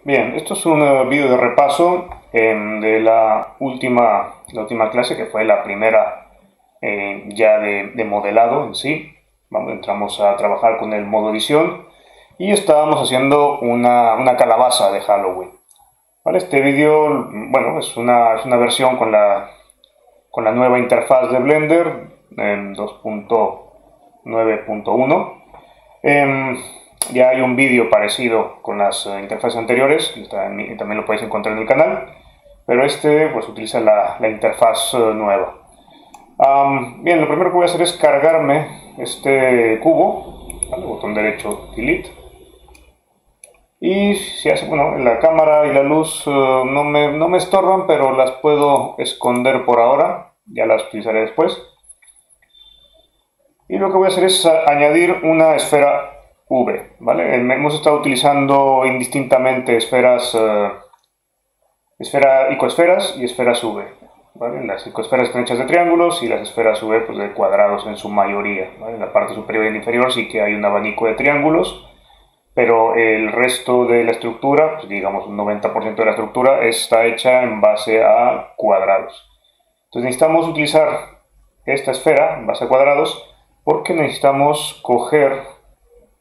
Bien, esto es un video de repaso de la última clase, que fue la primera ya de modelado en sí. Entramos a trabajar con el modo edición y estábamos haciendo una calabaza de Halloween. ¿Vale? Este video, bueno, es una versión con la nueva interfaz de Blender en 2.9.1. Ya hay un vídeo parecido con las interfaces anteriores, y también lo podéis encontrar en el canal, pero este pues utiliza la interfaz nueva. Bien, lo primero que voy a hacer es cargarme este cubo, ¿vale? Botón derecho, delete. Y si hace, bueno, la cámara y la luz no me estorban, pero las puedo esconder por ahora, ya las utilizaré después. Y lo que voy a hacer es añadir una esfera V, ¿vale? Hemos estado utilizando indistintamente icoesferas y esferas V, ¿vale? Las icoesferas están hechas de triángulos y las esferas V pues de cuadrados en su mayoría, ¿vale? En la parte superior y en inferior sí que hay un abanico de triángulos, pero el resto de la estructura, pues digamos un 90% de la estructura, está hecha en base a cuadrados. Entonces necesitamos utilizar esta esfera en base a cuadrados porque necesitamos coger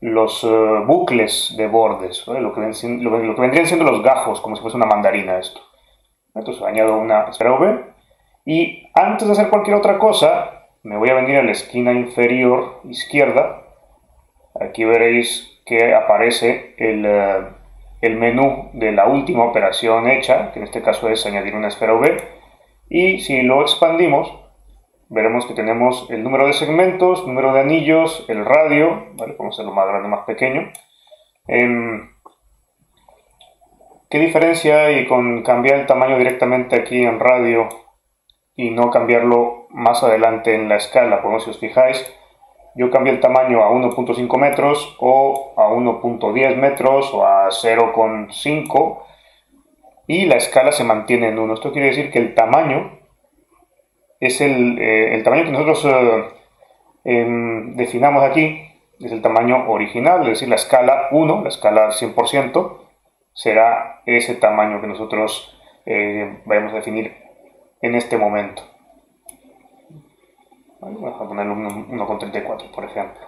los bucles de bordes, ¿vale? Lo que vendrían siendo los gajos, como si fuese una mandarina esto. Entonces añado una esfera V y antes de hacer cualquier otra cosa me voy a venir a la esquina inferior izquierda. Aquí veréis que aparece el menú de la última operación hecha, que en este caso es añadir una esfera V, y si lo expandimos veremos que tenemos el número de segmentos, número de anillos, el radio, ¿vale? Podemos hacerlo más grande o más pequeño. ¿Qué diferencia hay con cambiar el tamaño directamente aquí en radio y no cambiarlo más adelante en la escala? Pues si os fijáis, yo cambié el tamaño a 1.5 metros o a 1.10 metros o a 0.5 y la escala se mantiene en 1. Esto quiere decir que el tamaño es el tamaño que nosotros definamos aquí, es el tamaño original, es decir, la escala 1, la escala 100%, será ese tamaño que nosotros vayamos a definir en este momento. Vamos a ponerlo 1.34, por ejemplo.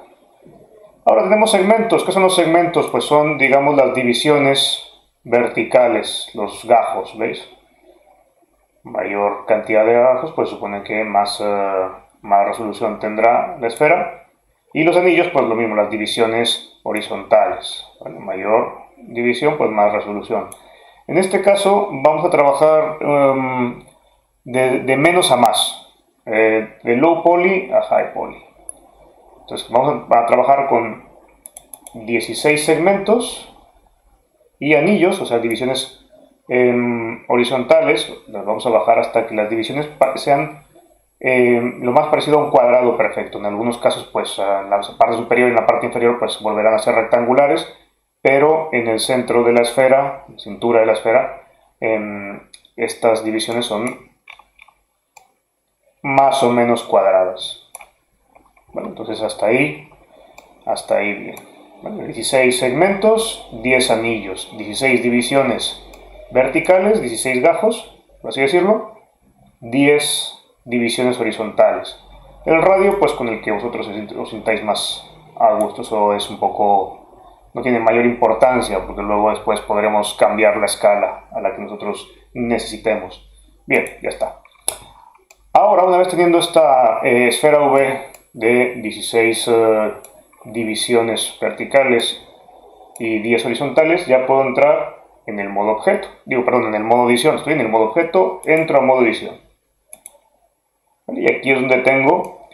Ahora tenemos segmentos. ¿Qué son los segmentos? Pues son, digamos, las divisiones verticales, los gajos, ¿veis? Mayor cantidad de gajos, pues supone que más resolución tendrá la esfera. Y los anillos, pues lo mismo, las divisiones horizontales. Bueno, mayor división, pues más resolución. En este caso vamos a trabajar de menos a más, de low poly a high poly. Entonces vamos a trabajar con 16 segmentos y anillos, o sea, divisiones horizontales. Las vamos a bajar hasta que las divisiones sean lo más parecido a un cuadrado perfecto. En algunos casos, pues en la parte superior y en la parte inferior, pues volverán a ser rectangulares, pero en el centro de la esfera, en la cintura de la esfera, estas divisiones son más o menos cuadradas. Bueno, entonces hasta ahí bien. Bueno, 16 segmentos, 10 anillos, 16 divisiones verticales, 16 gajos, por así decirlo, 10 divisiones horizontales. El radio, pues con el que vosotros os sintáis más a gusto, eso es un poco, no tiene mayor importancia, porque luego después podremos cambiar la escala a la que nosotros necesitemos. Bien, ya está. Ahora, una vez teniendo esta esfera V de 16 divisiones verticales y 10 horizontales, ya puedo entrar en el modo objeto, en el modo edición. Estoy en el modo objeto, entro a modo edición. Y aquí es donde tengo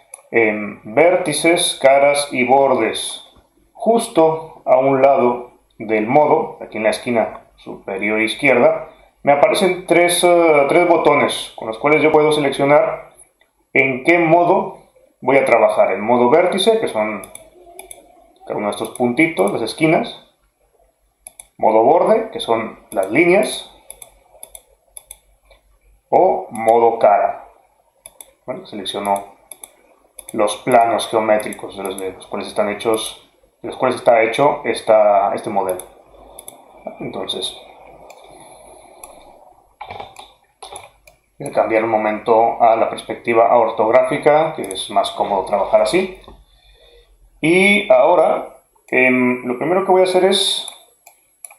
vértices, caras y bordes. Justo a un lado del modo, aquí en la esquina superior izquierda, me aparecen tres botones con los cuales yo puedo seleccionar en qué modo voy a trabajar. El modo vértice, que son cada uno de estos puntitos, las esquinas. Modo borde, que son las líneas. O modo cara. Bueno, selecciono los planos geométricos de los cuales están hechos, de los cuales está hecho este modelo. Entonces, Voy a cambiar un momento a la perspectiva ortográfica, que es más cómodo trabajar así. Y ahora, lo primero que voy a hacer es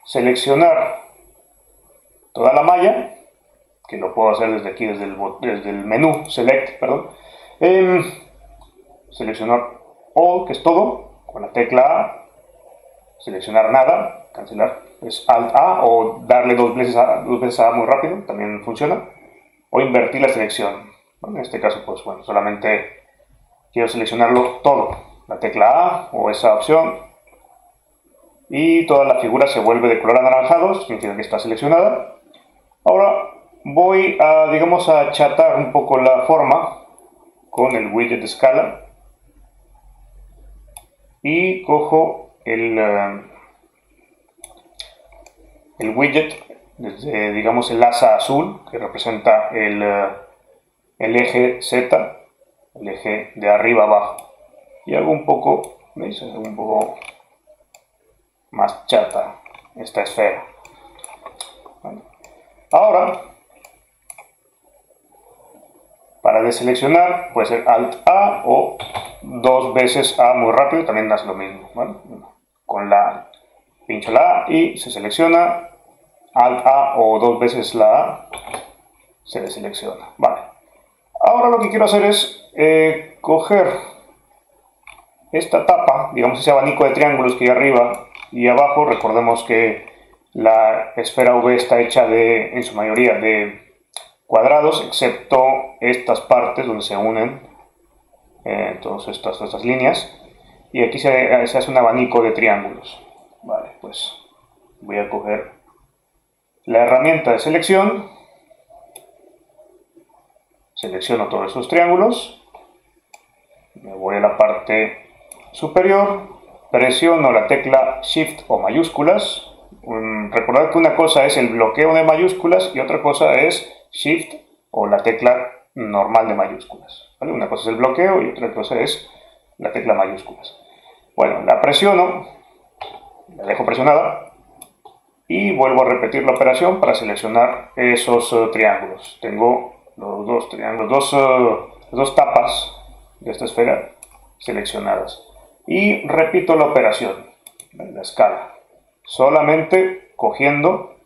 seleccionar toda la malla, que lo puedo hacer desde aquí, desde el menú Select, perdón. Seleccionar All, que es todo, con la tecla A. Seleccionar nada, cancelar, es Alt A, o darle dos veces a A muy rápido, también funciona. O invertir la selección. Bueno, en este caso, pues bueno, solamente quiero seleccionarlo todo. La tecla A o esa opción. Y toda la figura se vuelve de color anaranjado, significa que está seleccionada. Ahora voy a, digamos, a achatar un poco la forma con el widget de escala. Y cojo el widget desde, digamos, el asa azul que representa el eje Z, el eje de arriba abajo, y hago un poco, ¿veis? Hago un poco más chata esta esfera. Vale. Ahora, para deseleccionar, puede ser Alt A o dos veces A muy rápido, también hace lo mismo. ¿Vale? Con la pincho la A y se selecciona. Alt A o dos veces la A, se deselecciona. Vale. Ahora lo que quiero hacer es coger esta tapa, digamos ese abanico de triángulos que hay arriba y abajo. Recordemos que la esfera V está hecha en su mayoría de cuadrados, excepto estas partes donde se unen todas estas líneas. Y aquí se hace un abanico de triángulos. Vale, pues voy a coger la herramienta de selección, selecciono todos esos triángulos, me voy a la parte superior, presiono la tecla Shift o mayúsculas. Recordad que una cosa es el bloqueo de mayúsculas y otra cosa es Shift o la tecla normal de mayúsculas. ¿Vale? Una cosa es el bloqueo y otra cosa es la tecla mayúsculas. Bueno, la presiono, la dejo presionada. Y vuelvo a repetir la operación para seleccionar esos triángulos. Tengo los dos triángulos, dos tapas de esta esfera seleccionadas. Y repito la operación, la escala, solamente cogiendo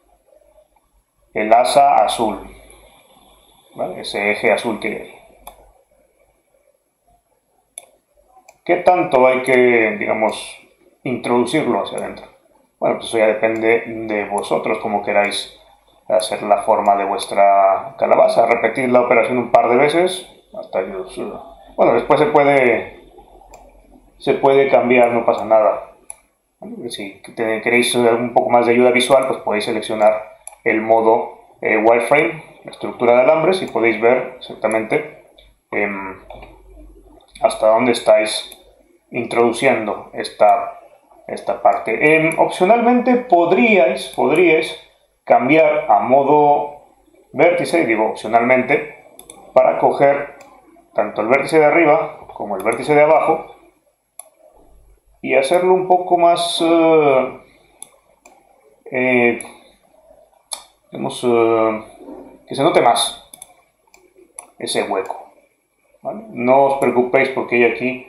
el asa azul, ¿vale? Ese eje azul que hay. ¿Qué tanto hay que, digamos, introducirlo hacia adentro? Bueno, pues eso ya depende de vosotros, como queráis hacer la forma de vuestra calabaza. Repetir la operación un par de veces hasta que os... Bueno, después se puede cambiar, no pasa nada. Si queréis un poco más de ayuda visual, pues podéis seleccionar el modo wireframe, la estructura de alambres, y podéis ver exactamente hasta dónde estáis introduciendo esta parte. Opcionalmente podríais cambiar a modo vértice, digo opcionalmente, para coger tanto el vértice de arriba como el vértice de abajo y hacerlo un poco más que se note más ese hueco, ¿vale? No os preocupéis porque hay aquí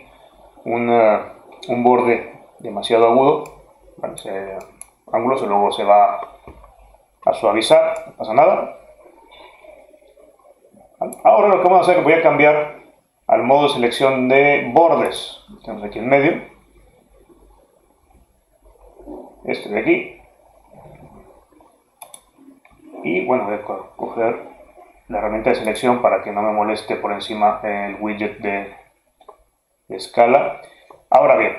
un borde demasiado agudo, ¿vale? Ese ángulo luego se va a suavizar, no pasa nada. ¿Vale? Ahora lo que vamos a hacer, voy a cambiar al modo de selección de bordes. Tenemos aquí en medio, este de aquí, y bueno, voy a coger la herramienta de selección para que no me moleste por encima el widget de escala. Ahora bien,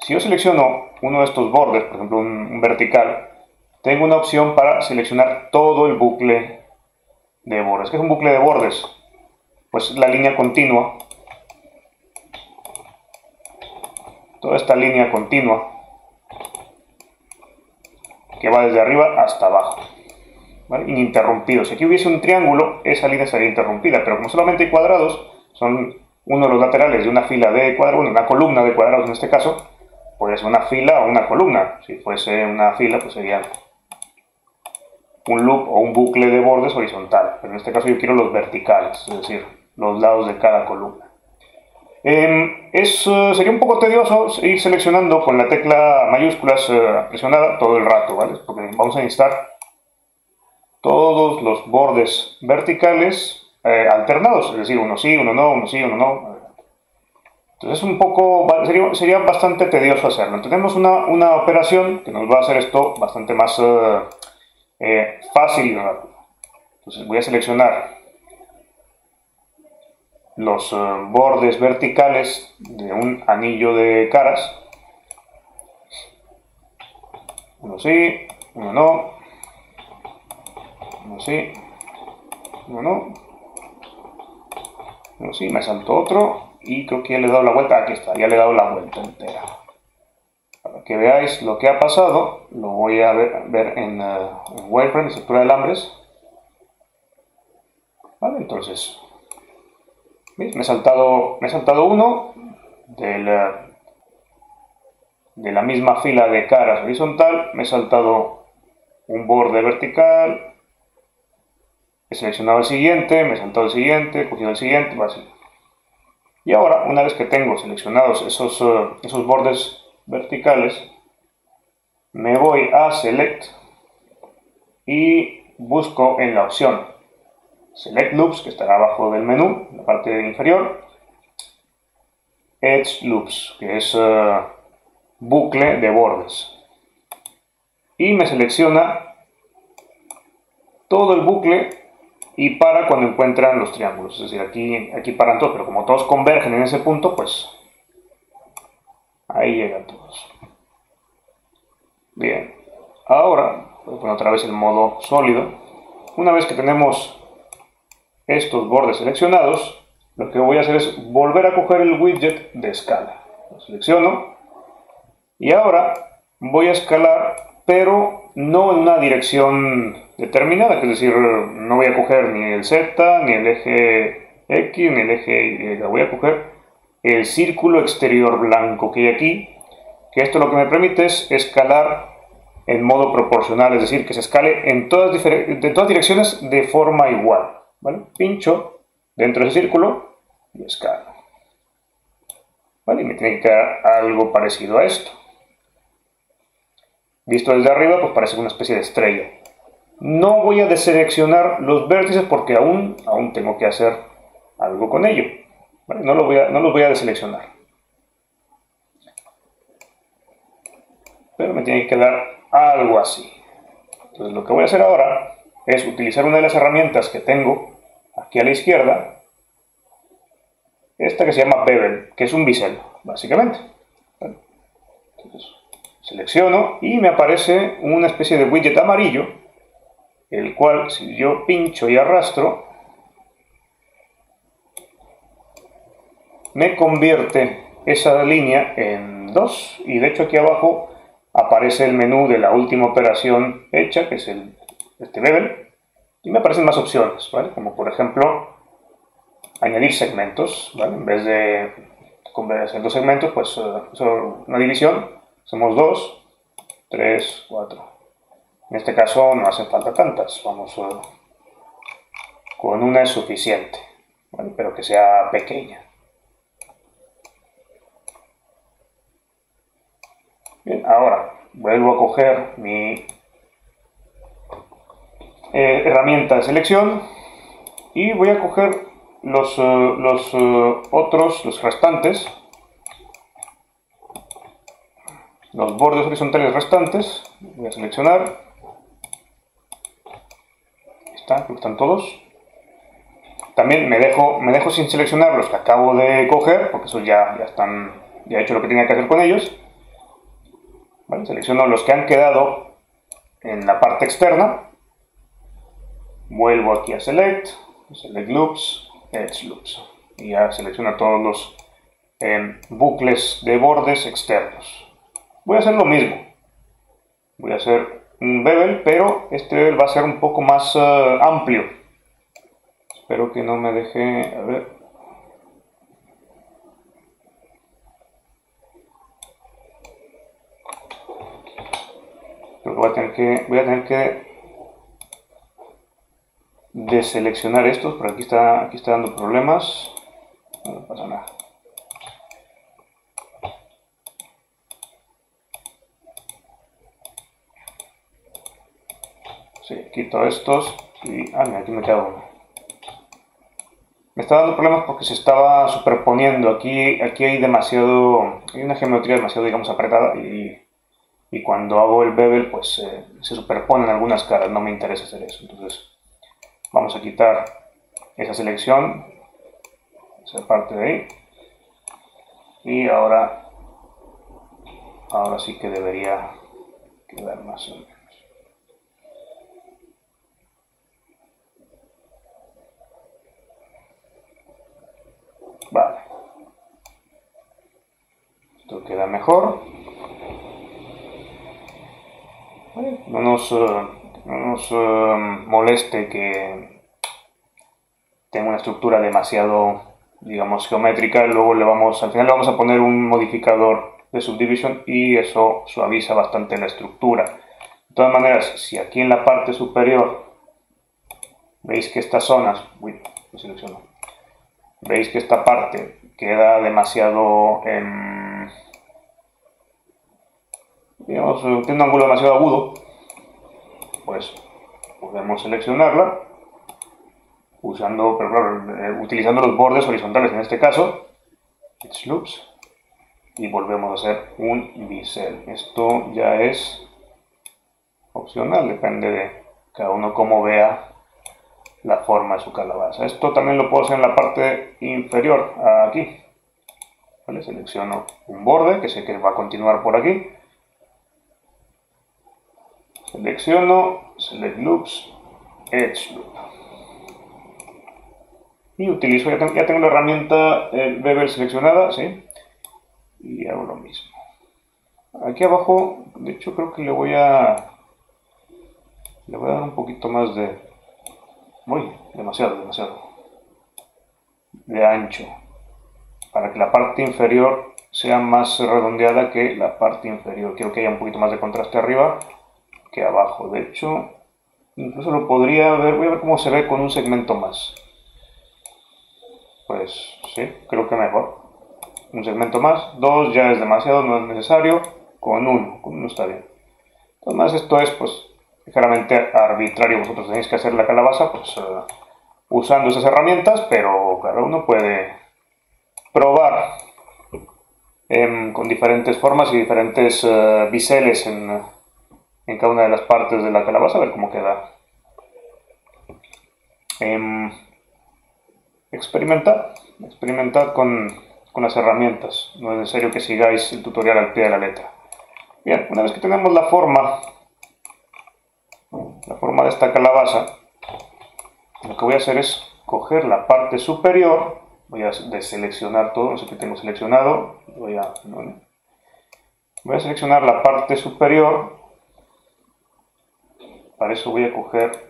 si yo selecciono uno de estos bordes, por ejemplo un vertical, tengo una opción para seleccionar todo el bucle de bordes. ¿Qué es un bucle de bordes? Pues la línea continua, toda esta línea continua que va desde arriba hasta abajo, ¿vale? Ininterrumpido. Si aquí hubiese un triángulo, esa línea estaría interrumpida, pero como solamente hay cuadrados, son uno de los laterales de una fila de cuadrados, bueno, una columna de cuadrados en este caso, podría ser una fila o una columna. Si fuese una fila, pues sería un loop o un bucle de bordes horizontal, pero en este caso yo quiero los verticales, es decir, los lados de cada columna. Sería un poco tedioso ir seleccionando con la tecla mayúsculas presionada todo el rato, ¿vale? Porque vamos a necesitar todos los bordes verticales alternados, es decir, uno sí, uno no, uno sí, uno no. Entonces sería bastante tedioso hacerlo. Tenemos una operación que nos va a hacer esto bastante más fácil y rápido. Entonces voy a seleccionar los bordes verticales de un anillo de caras. Uno sí, uno no, uno sí, uno no, uno sí, me saltó otro y creo que ya le he dado la vuelta. Aquí está, ya le he dado la vuelta entera. Para que veáis lo que ha pasado, lo voy a ver en wireframe, estructura de alambres. Vale, entonces, ¿veis? Me he saltado uno de la misma fila de caras horizontal, me he saltado un borde vertical, he seleccionado el siguiente, me he saltado el siguiente, he cogido el siguiente, va así. Y ahora, una vez que tengo seleccionados esos bordes verticales, me voy a Select y busco en la opción Select Loops, que estará abajo del menú, en la parte inferior, Edge Loops, que es bucle de bordes. Y me selecciona todo el bucle y para cuando encuentran los triángulos. Es decir, aquí paran todos, pero como todos convergen en ese punto, pues ahí llegan todos. Bien, ahora voy a poner otra vez el modo sólido. Una vez que tenemos estos bordes seleccionados, lo que voy a hacer es volver a coger el widget de escala. Lo selecciono y ahora voy a escalar, pero no en una dirección determinada, es decir, no voy a coger ni el Z, ni el eje X, ni el eje Y. Voy a coger el círculo exterior blanco que hay aquí, que esto lo que me permite es escalar en modo proporcional, es decir, que se escale en todas direcciones de forma igual. ¿Vale? Pincho dentro del círculo y escalo. ¿Vale? Y me tiene que quedar algo parecido a esto. Visto desde arriba, pues parece una especie de estrella. No voy a deseleccionar los vértices porque aún tengo que hacer algo con ello. ¿Vale? No los voy a deseleccionar. Pero me tiene que quedar algo así. Entonces lo que voy a hacer ahora es utilizar una de las herramientas que tengo aquí a la izquierda, esta que se llama Bevel, que es un bisel, básicamente. Entonces, selecciono y me aparece una especie de widget amarillo, el cual si yo pincho y arrastro, me convierte esa línea en 2, y de hecho aquí abajo aparece el menú de la última operación hecha, que es este Bevel, y me aparecen más opciones, ¿vale? Como por ejemplo añadir segmentos, ¿vale? En vez de hacer dos segmentos, pues una división, hacemos 2, 3, 4. En este caso no hacen falta tantas, vamos con una es suficiente, ¿vale? Pero que sea pequeña. Bien, ahora vuelvo a coger mi herramienta de selección y voy a coger los restantes, los bordes horizontales restantes. Voy a seleccionar. Están todos. También me dejo sin seleccionar los que acabo de coger, porque esos ya he hecho lo que tenía que hacer con ellos. ¿Vale? Selecciono los que han quedado en la parte externa. Vuelvo aquí a Select Loops, Edge Loops. Y ya selecciono todos los bucles de bordes externos. Voy a hacer lo mismo. Voy a hacer un bevel, pero este bevel va a ser un poco más amplio. Espero que no me deje... A ver. Creo que voy a tener que deseleccionar estos, pero aquí está dando problemas. No pasa nada. Sí, quito estos y... mira, aquí me queda uno. Me está dando problemas porque se estaba superponiendo. Aquí hay una geometría demasiado, digamos, apretada y cuando hago el bevel, pues se superponen algunas caras. No me interesa hacer eso. Entonces, vamos a quitar esa selección, esa parte de ahí. Y ahora sí que debería quedar más o menos. Vale. Esto queda mejor. No nos moleste que tenga una estructura demasiado, digamos, geométrica. Luego al final le vamos a poner un modificador de subdivision y eso suaviza bastante la estructura. De todas maneras, si aquí en la parte superior veis que estas zonas, lo selecciono, veis que esta parte queda demasiado, digamos, tiene un ángulo demasiado agudo, pues podemos seleccionarla utilizando los bordes horizontales en este caso, Edge Loops, y volvemos a hacer un bisel. Esto ya es opcional, depende de cada uno cómo vea la forma de su calabaza. Esto también lo puedo hacer en la parte inferior, aquí. ¿Vale? Selecciono un borde que sé que va a continuar por aquí. Selecciono Select Loops, Edge Loop. Y utilizo, ya tengo la herramienta bevel seleccionada, ¿sí? Y hago lo mismo. Aquí abajo, de hecho creo que le voy a dar un poquito más de... demasiado de ancho, para que la parte inferior sea más redondeada que la parte inferior. Quiero que haya un poquito más de contraste arriba que abajo. De hecho, incluso lo podría ver, voy a ver cómo se ve con un segmento más. Pues sí, creo que mejor. Un segmento más, 2 ya es demasiado, no es necesario. Con uno está bien. Además, esto es pues ligeramente arbitrario. Vosotros tenéis que hacer la calabaza pues usando esas herramientas, pero cada uno puede probar con diferentes formas y diferentes biseles en cada una de las partes de la calabaza, a ver cómo queda. Experimentad con las herramientas, no es necesario que sigáis el tutorial al pie de la letra. Bien, una vez que tenemos la forma de esta calabaza, lo que voy a hacer es coger la parte superior, voy a deseleccionar todo, no sé qué tengo seleccionado, voy a seleccionar la parte superior. Para eso voy a coger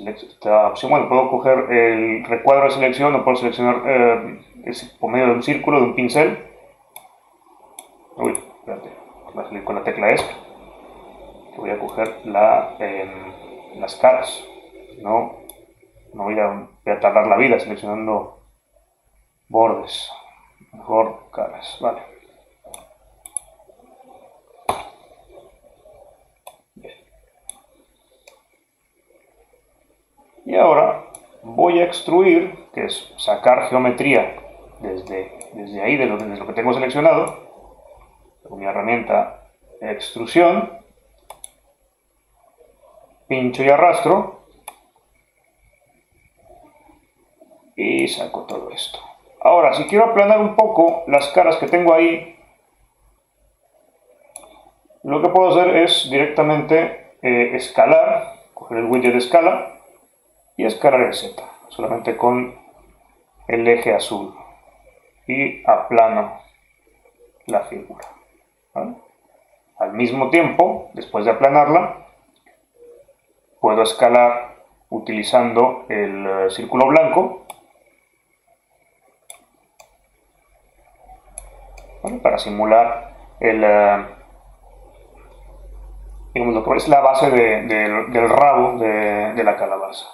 esta opción. Bueno, puedo coger el recuadro de selección o puedo seleccionar por medio de un círculo, de un pincel. Espérate, voy a salir con la tecla ESC. Voy a coger las caras. No voy a tardar la vida seleccionando bordes. Mejor caras, vale. Y ahora voy a extruir, que es sacar geometría desde ahí, desde lo que tengo seleccionado, con mi herramienta extrusión, pincho y arrastro, y saco todo esto. Ahora, si quiero aplanar un poco las caras que tengo ahí, lo que puedo hacer es directamente escalar, coger el widget de escala, y escalar el Z, solamente con el eje azul, y aplano la figura. ¿Vale? Al mismo tiempo, después de aplanarla, puedo escalar utilizando el círculo blanco, ¿vale? Para simular digamos, lo que es la base del rabo de la calabaza.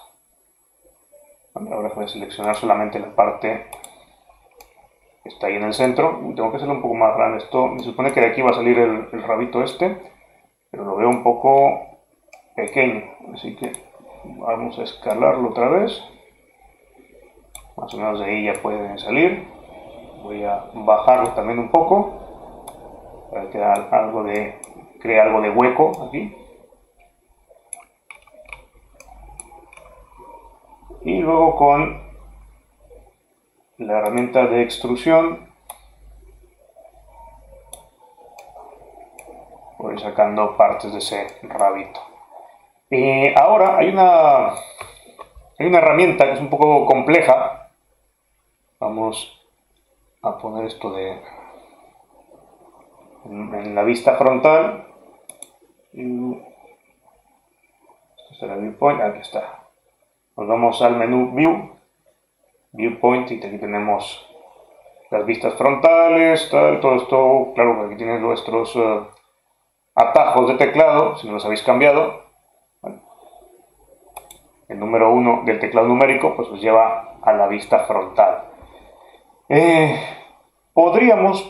Ahora voy a seleccionar solamente la parte que está ahí en el centro. Tengo que hacerlo un poco más grande. Esto se supone que de aquí va a salir el rabito este, pero lo veo un poco pequeño, así que vamos a escalarlo otra vez. Más o menos de ahí ya pueden salir. Voy a bajarlo también un poco para que cree algo de hueco aquí. Y luego con la herramienta de extrusión voy sacando partes de ese rabito. Ahora hay una herramienta que es un poco compleja. Vamos a poner esto en la vista frontal. Esto será el viewpoint, aquí está. Nos vamos al menú Viewpoint, y aquí tenemos las vistas frontales, todo esto. Claro, aquí tienes nuestros atajos de teclado, si no los habéis cambiado. El número 1 del teclado numérico pues os lleva a la vista frontal. Podríamos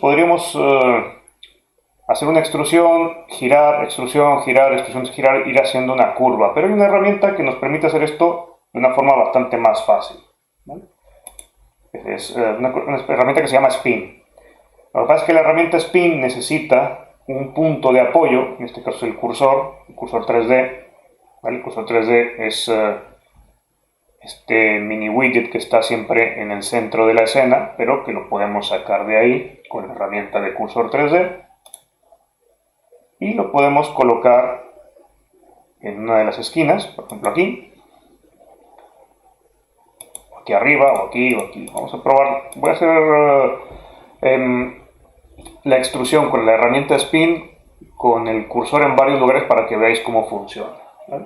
hacer una extrusión, girar, extrusión, girar, ir haciendo una curva, pero hay una herramienta que nos permite hacer esto de una forma bastante más fácil, ¿vale? Es una herramienta que se llama Spin. Lo que pasa es que la herramienta Spin necesita un punto de apoyo, en este caso el cursor 3D, ¿vale? El cursor 3D es este mini widget que está siempre en el centro de la escena, pero que lo podemos sacar de ahí con la herramienta de cursor 3D y lo podemos colocar en una de las esquinas, por ejemplo aquí arriba o aquí. Vamos a probar. Voy a hacer la extrusión con la herramienta Spin con el cursor en varios lugares para que veáis cómo funciona, ¿vale?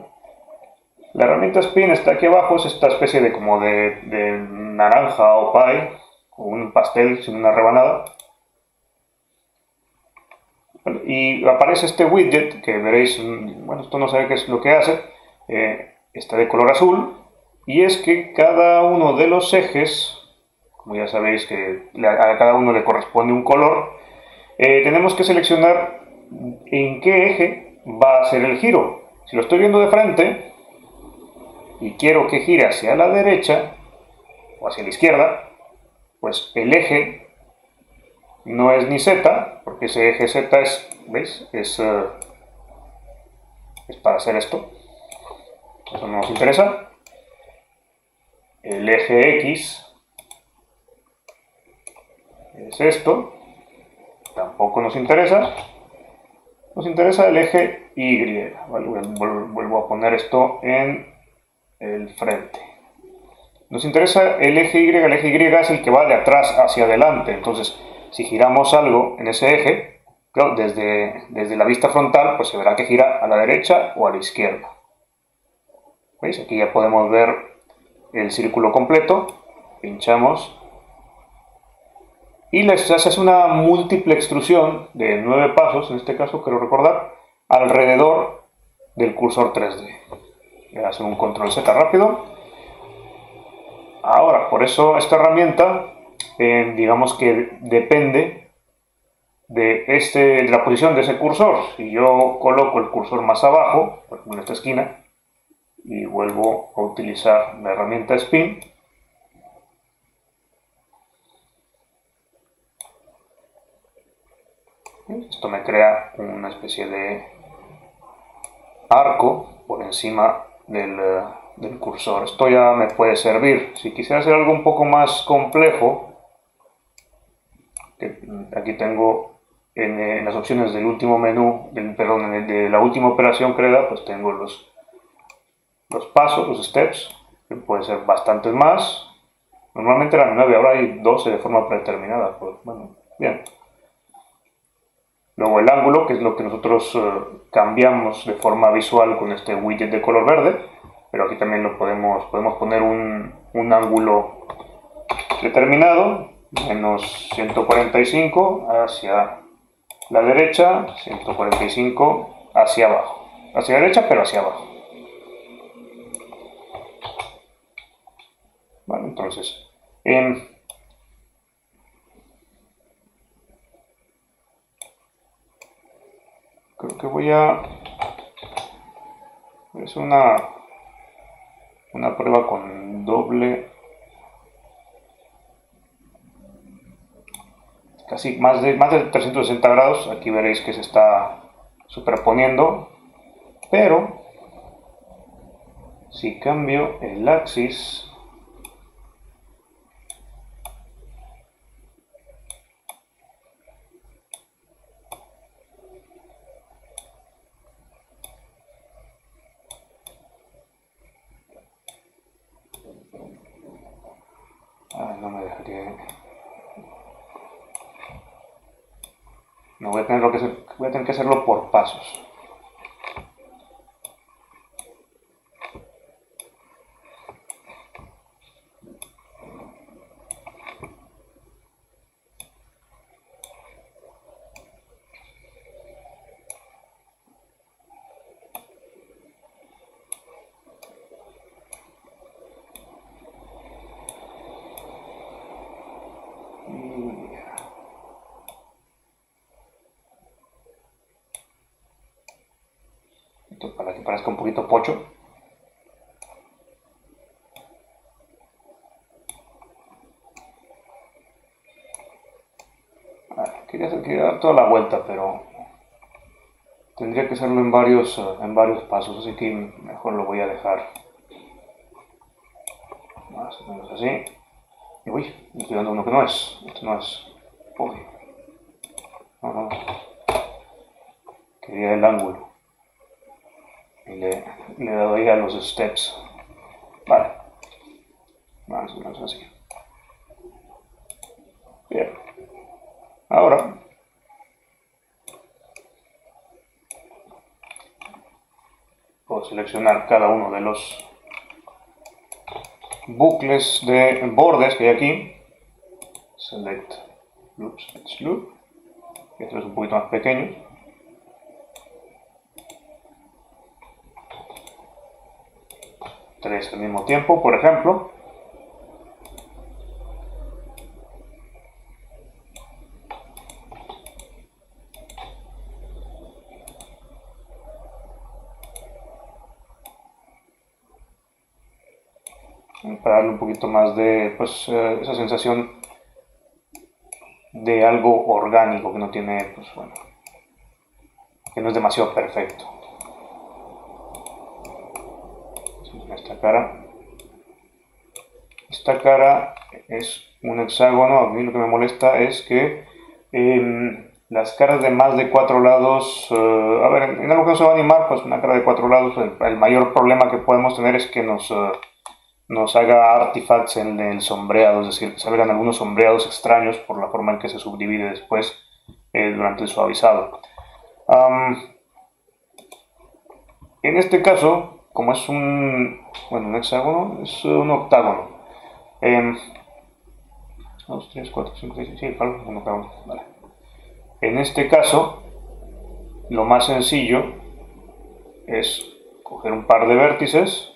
La herramienta Spin está aquí abajo, es esta especie de como de naranja o pie, o un pastel sin una rebanada. Y aparece este widget que veréis, bueno, esto no sabe qué es lo que hace, está de color azul. Y es que cada uno de los ejes, como ya sabéis que a cada uno le corresponde un color, tenemos que seleccionar en qué eje va a ser el giro. Si lo estoy viendo de frente y quiero que gire hacia la derecha o hacia la izquierda, pues el eje no es ni Z, porque ese eje Z ¿veis? Es para hacer esto. Eso no nos interesa. El eje X es esto, tampoco nos interesa. Nos interesa el eje Y, ¿vale? Vuelvo a poner esto en el frente. Nos interesa el eje Y es el que va de atrás hacia adelante. Entonces, si giramos algo en ese eje, claro, desde la vista frontal, pues se verá que gira a la derecha o a la izquierda. ¿Veis? Aquí ya podemos ver el círculo completo, pinchamos y se hace una múltiple extrusión de 9 pasos, en este caso quiero recordar, alrededor del cursor 3D. Voy a hacer un control Z rápido. Ahora, por eso esta herramienta, digamos que depende de la posición de ese cursor. Si yo coloco el cursor más abajo, por ejemplo en esta esquina, y vuelvo a utilizar la herramienta Spin, esto me crea una especie de arco por encima del cursor. Esto ya me puede servir. Si quisiera hacer algo un poco más complejo, aquí tengo en las opciones del último menú, de la última operación creada, pues tengo los pasos, los steps, que pueden ser bastantes más. Normalmente eran 9, ahora hay 12 de forma predeterminada. Pues, bueno, bien. Luego el ángulo, que es lo que nosotros cambiamos de forma visual con este widget de color verde, pero aquí también lo podemos poner un ángulo determinado, menos 145 hacia la derecha, 145 hacia abajo. hacia la derecha, pero hacia abajo. Vale, entonces, creo que voy a hacer una prueba con doble, casi más de 360 grados. Aquí veréis que se está superponiendo, pero si cambio el axis, no me dejaría. No voy a tener voy a tener que hacerlo por pasos. Para que parezca un poquito pocho. Quería dar toda la vuelta, pero tendría que hacerlo en varios pasos, así que mejor lo voy a dejar más o menos así. Y uy, estoy dando uno que no es. Esto no es. Uy. No. Quería el ángulo. Y le he dado ahí a los steps. Vale. Más o menos así. Bien. Ahora puedo seleccionar cada uno de los bucles de bordes que hay aquí. Select loop, select loop. Este es un poquito más pequeño. Tres al mismo tiempo, por ejemplo. Para darle un poquito más de esa sensación de algo orgánico que no tiene, pues bueno, que no es demasiado perfecto. Esta cara es un hexágono. A mí lo que me molesta es que las caras de más de 4 lados, a ver, en algo que no se va a animar, pues una cara de 4 lados, el mayor problema que podemos tener es que nos haga artifacts en el sombreado, es decir, que salgan algunos sombreados extraños por la forma en que se subdivide después durante el suavizado. En este caso, como es un hexágono, es un octágono. 2, 3, 4, 5, 6, sí, un octágono. Vale. En este caso, lo más sencillo es coger un par de vértices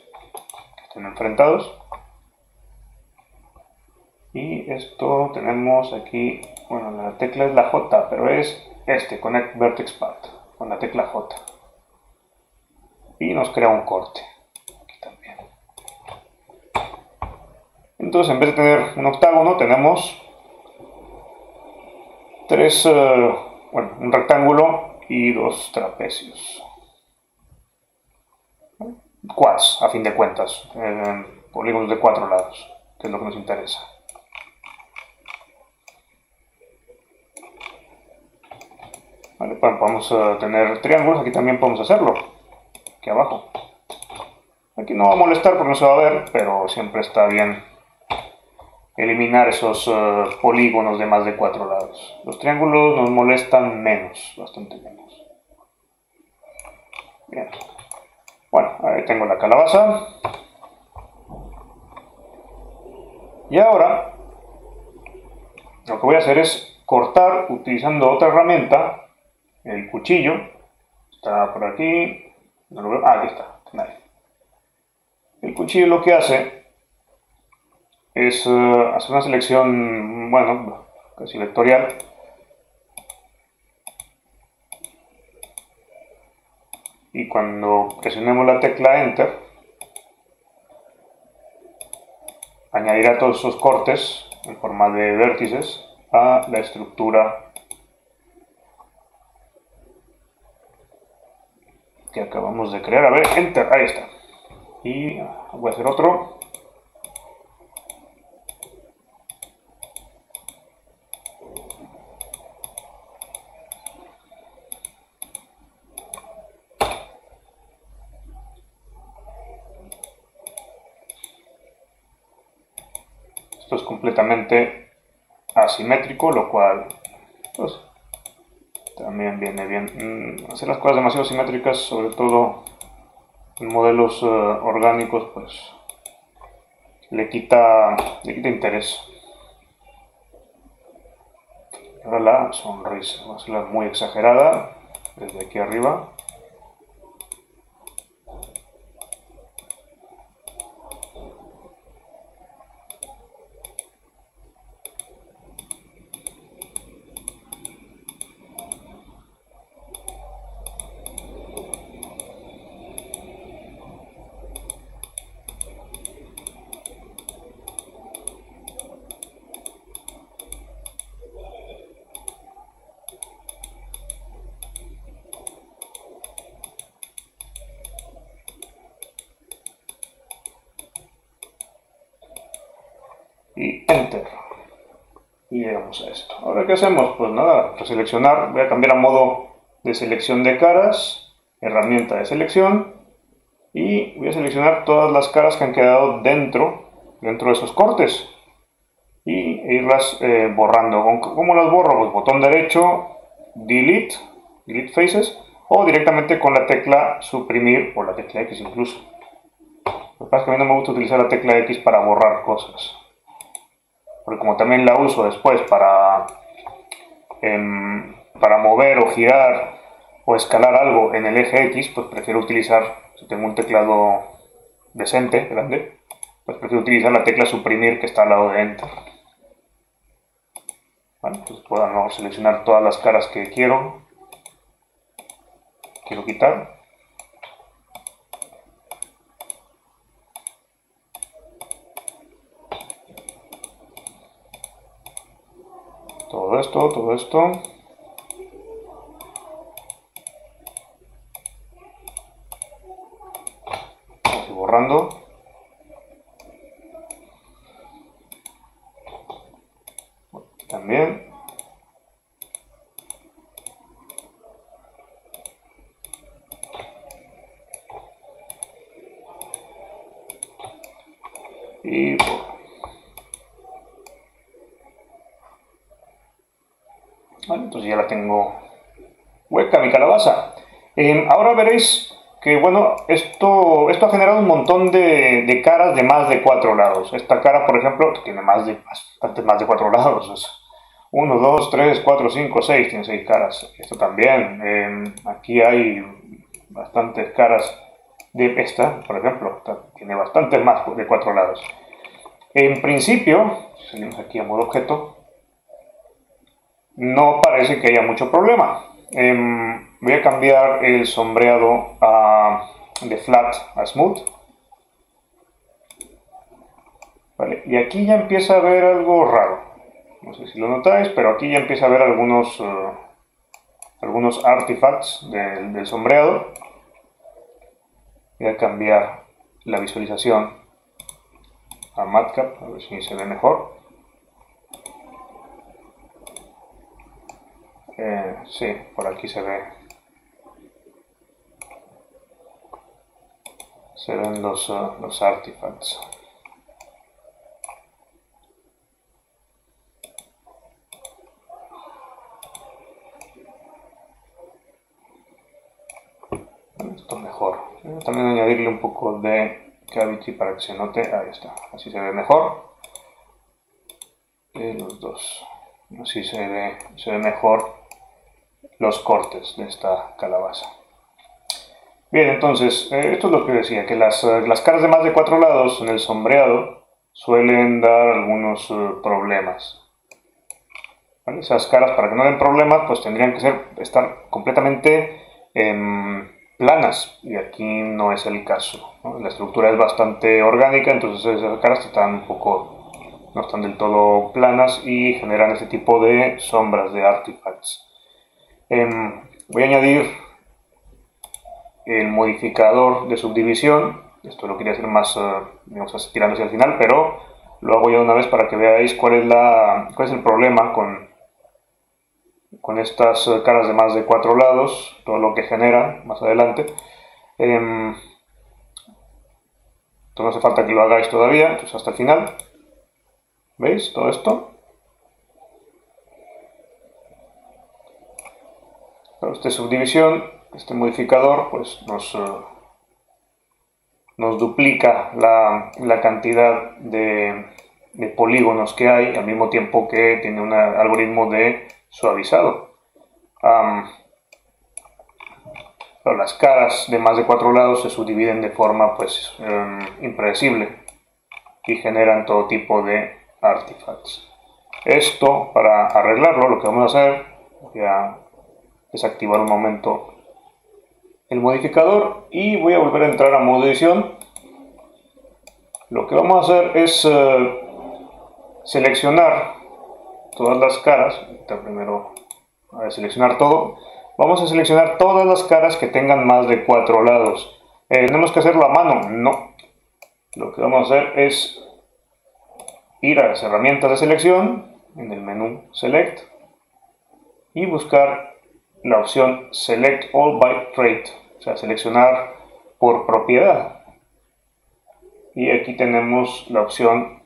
que estén enfrentados. Y esto tenemos aquí, bueno, la tecla es la J, pero es Connect Vertex Path, con la tecla J. Y nos crea un corte. Aquí también. Entonces, en vez de tener un octágono, tenemos un rectángulo y dos trapecios. Quads, a fin de cuentas, polígonos de 4 lados, que es lo que nos interesa. Vale, podemos tener triángulos, aquí también podemos hacerlo, aquí abajo. Aquí no va a molestar porque no se va a ver, pero siempre está bien eliminar esos polígonos de más de 4 lados. Los triángulos nos molestan menos, bastante menos. Bien. Bueno, ahí tengo la calabaza. Y ahora lo que voy a hacer es cortar utilizando otra herramienta, el cuchillo. Está por aquí, No lo veo. Ah, aquí está. Vale. El cuchillo lo que hace es hacer una selección, bueno, casi vectorial. Y cuando presionemos la tecla Enter, añadirá todos esos cortes en forma de vértices a la estructura que acabamos de crear. A ver, Enter, ahí está. Y voy a hacer otro. Esto es completamente asimétrico, lo cual pues, también viene bien. Hacer las cosas demasiado simétricas, sobre todo en modelos orgánicos, pues le quita interés. Ahora la sonrisa, vamos a hacerla muy exagerada desde aquí arriba. Y Enter. Y llegamos a esto. Ahora, ¿qué hacemos? Pues nada, reseleccionar. Voy a cambiar a modo de selección de caras, herramienta de selección, y voy a seleccionar todas las caras que han quedado dentro de esos cortes y irlas borrando. ¿Cómo las borro? Pues botón derecho, delete faces, o directamente con la tecla suprimir o la tecla X incluso. Lo que pasa es que a mí no me gusta utilizar la tecla X para borrar cosas, porque como también la uso después para mover o girar o escalar algo en el eje X, pues prefiero utilizar, si tengo un teclado decente, grande, pues prefiero utilizar la tecla suprimir que está al lado de Enter. Vale, pues puedo seleccionar todas las caras que quiero quitar. Todo esto. Estoy borrando. También. Y vale, entonces ya la tengo hueca mi calabaza. Ahora veréis que, bueno, esto ha generado un montón de caras de más de 4 lados. Esta cara, por ejemplo, tiene bastante más de 4 lados. 1, 2, 3, 4, 5, 6, tiene 6 caras. Esto también. Aquí hay bastantes caras. De esta, por ejemplo, tiene bastantes más de 4 lados. En principio, si salimos aquí a modo objeto, no parece que haya mucho problema. Voy a cambiar el sombreado de flat a smooth. Vale, y aquí ya empieza a haber algo raro. No sé si lo notáis, pero aquí ya empieza a haber algunos artifacts del sombreado. Voy a cambiar la visualización a Matcap, a ver si se ve mejor. Sí, por aquí se ve. Se ven los artifacts. Esto mejor. Voy a también añadirle un poco de cavity para que se note. Ahí está. Así se ve mejor. Los dos. Así se ve mejor los cortes de esta calabaza. Bien, entonces, esto es lo que decía, que las caras de más de 4 lados en el sombreado suelen dar algunos problemas. ¿Vale? Esas caras, para que no den problemas, pues tendrían que estar completamente planas, y aquí no es el caso, ¿no? La estructura es bastante orgánica, entonces esas caras no están del todo planas y generan este tipo de sombras, de artifacts. Voy a añadir el modificador de subdivisión. Esto lo quería hacer más, digamos, tirando hacia el final, pero lo hago ya una vez para que veáis cuál es el problema con estas caras de más de 4 lados, todo lo que generan más adelante. Entonces no hace falta que lo hagáis todavía, entonces hasta el final. ¿Veis todo esto? Para esta subdivisión, este modificador, pues nos duplica la cantidad de polígonos que hay, al mismo tiempo que tiene un algoritmo de suavizado. Las caras de más de 4 lados se subdividen de forma pues impredecible y generan todo tipo de artifacts. Esto, para arreglarlo, lo que vamos a hacer, voy a desactivar un momento el modificador y voy a volver a entrar a modo edición. Lo que vamos a hacer es seleccionar todas las caras. Primero a seleccionar todo. Vamos a seleccionar todas las caras que tengan más de 4 lados. ¿Tenemos que hacerlo a mano? No. Lo que vamos a hacer es ir a las herramientas de selección en el menú Select y buscar la opción Select All by Trait, o sea, seleccionar por propiedad. Y aquí tenemos la opción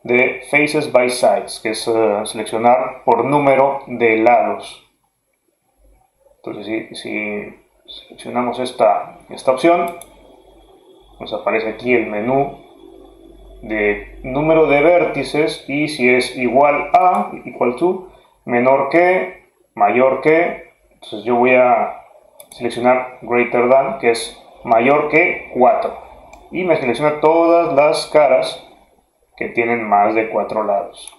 de Faces by Sides, que es seleccionar por número de lados. Entonces, si seleccionamos esta opción, nos aparece aquí el menú de número de vértices, y si es igual a, equal to, menor que, mayor que, entonces yo voy a seleccionar greater than, que es mayor que 4, y me selecciona todas las caras que tienen más de 4 lados.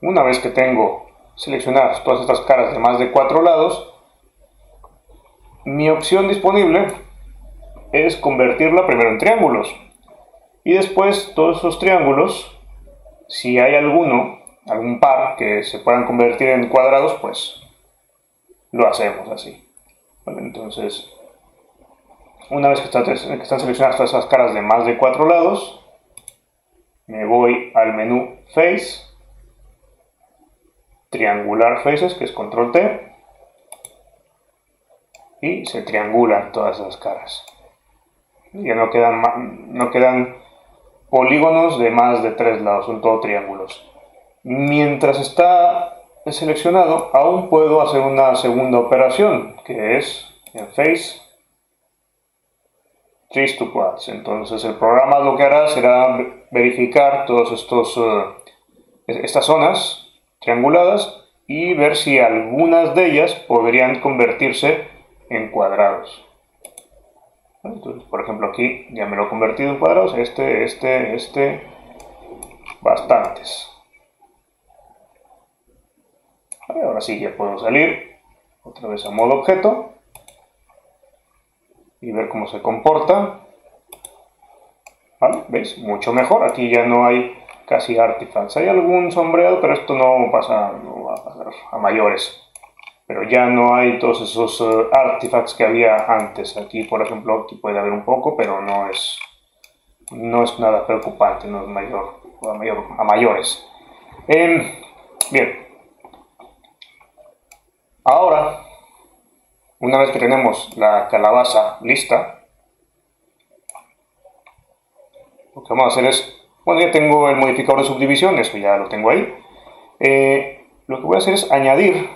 Una vez que tengo seleccionadas todas estas caras de más de 4 lados, mi opción disponible es convertirla primero en triángulos, y después todos esos triángulos, si hay algún par que se puedan convertir en cuadrados, pues lo hacemos así. Bueno, entonces, una vez que están seleccionadas todas esas caras de más de 4 lados, me voy al menú Face, triangular Faces, que es control T, y se triangulan todas esas caras. Ya no quedan polígonos de más de 3 lados, son todo triángulos. Mientras está seleccionado, aún puedo hacer una segunda operación, que es en Face, Trace to Quads. Entonces el programa lo que hará será verificar todas estas zonas trianguladas y ver si algunas de ellas podrían convertirse en cuadrados. Entonces, por ejemplo, aquí ya me lo he convertido en cuadrados, bastantes. Vale, ahora sí ya puedo salir otra vez a modo objeto y ver cómo se comporta. ¿Vale? ¿Veis? Mucho mejor. Aquí ya no hay casi artifacts. Hay algún sombreado, pero esto no va a pasar a mayores. Pero ya no hay todos esos artifacts que había antes. Aquí, por ejemplo, aquí puede haber un poco, pero no es nada preocupante, no es a mayores. Bien. Ahora, una vez que tenemos la calabaza lista, lo que vamos a hacer es, bueno, ya tengo el modificador de subdivisión, eso ya lo tengo ahí. Lo que voy a hacer es añadir,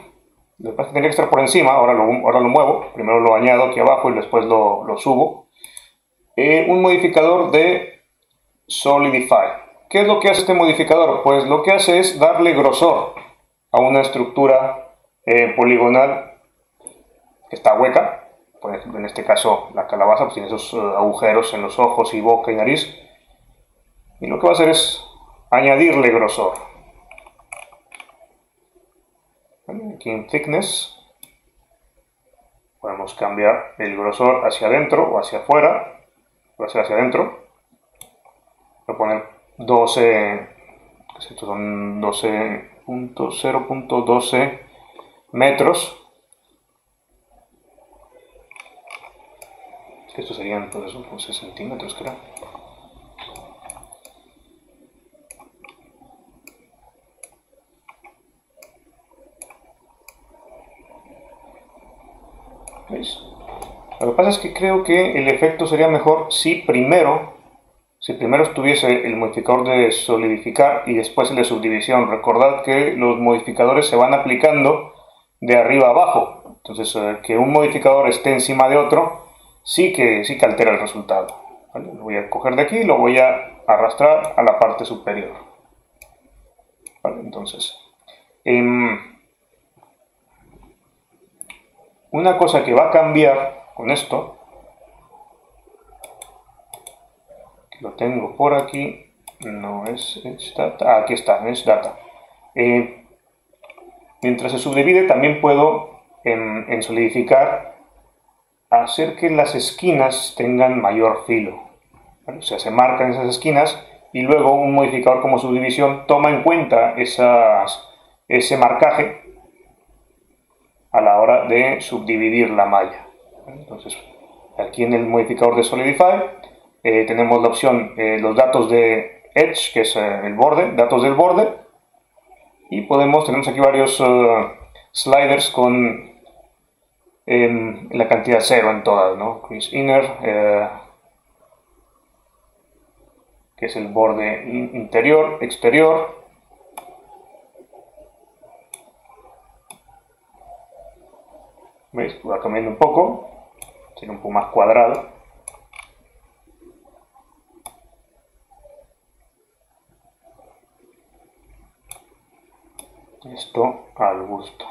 lo que pasa es que tendría que estar por encima, ahora lo muevo, primero lo añado aquí abajo y después lo subo. Un modificador de Solidify. ¿Qué es lo que hace este modificador? Pues lo que hace es darle grosor a una estructura poligonal que está hueca. Por ejemplo, en este caso la calabaza pues, tiene esos agujeros en los ojos y boca y nariz. Y lo que va a hacer es añadirle grosor. ¿Vale? Aquí en Thickness podemos cambiar el grosor hacia adentro o hacia afuera. Va a ser hacia adentro. Voy a poner 12, estos son 0.12 metros. Estos serían, pues eso, 11 centímetros, creo. ¿Veis? Lo que pasa es que creo que el efecto sería mejor si primero estuviese el modificador de solidificar y después el de subdivisión. Recordad que los modificadores se van aplicando de arriba a abajo. Entonces, que un modificador esté encima de otro sí que altera el resultado. ¿Vale? Lo voy a coger de aquí y lo voy a arrastrar a la parte superior. ¿Vale? Entonces, una cosa que va a cambiar con esto, que lo tengo por aquí, no es Edge Data, aquí está, Edge Data. Mientras se subdivide también puedo en solidificar hacer que las esquinas tengan mayor filo. ¿Vale? O sea, se marcan esas esquinas y luego un modificador como subdivisión toma en cuenta ese marcaje a la hora de subdividir la malla. Entonces, aquí en el modificador de Solidify tenemos la opción, los datos de Edge, que es el borde, datos del borde, y tenemos aquí varios sliders con la cantidad 0 en todas, ¿no? Crease Inner, que es el borde interior, exterior. ¿Veis? Va cambiando un poco, tiene un poco más cuadrado. Esto al gusto.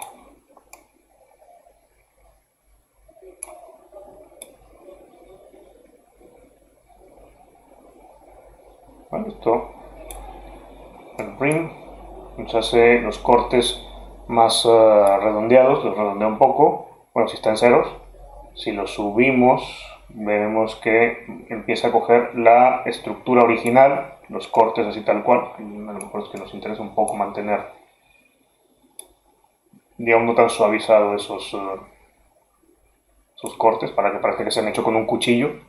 Vale, esto, el brim, nos hace los cortes más redondeados, los redondea un poco, bueno, si están ceros. Si los subimos, veremos que empieza a coger la estructura original, los cortes así tal cual. A lo mejor es que nos interesa un poco mantener, digamos, no tan suavizado esos cortes para que parezca que se han hecho con un cuchillo.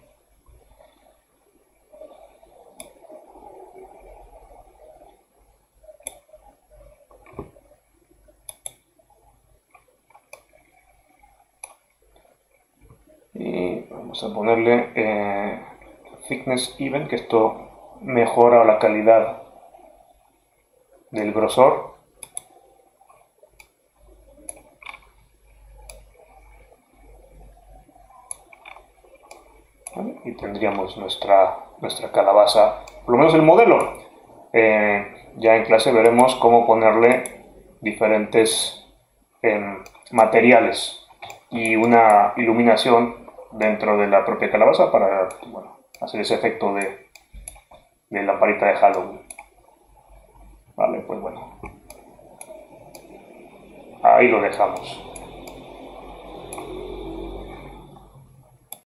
Y vamos a ponerle thickness even, que esto mejora la calidad del grosor. ¿Vale? Y tendríamos nuestra calabaza, por lo menos el modelo. Ya en clase veremos cómo ponerle diferentes materiales y una iluminación dentro de la propia calabaza para, bueno, hacer ese efecto de lamparita de Halloween. Vale, pues bueno, ahí lo dejamos.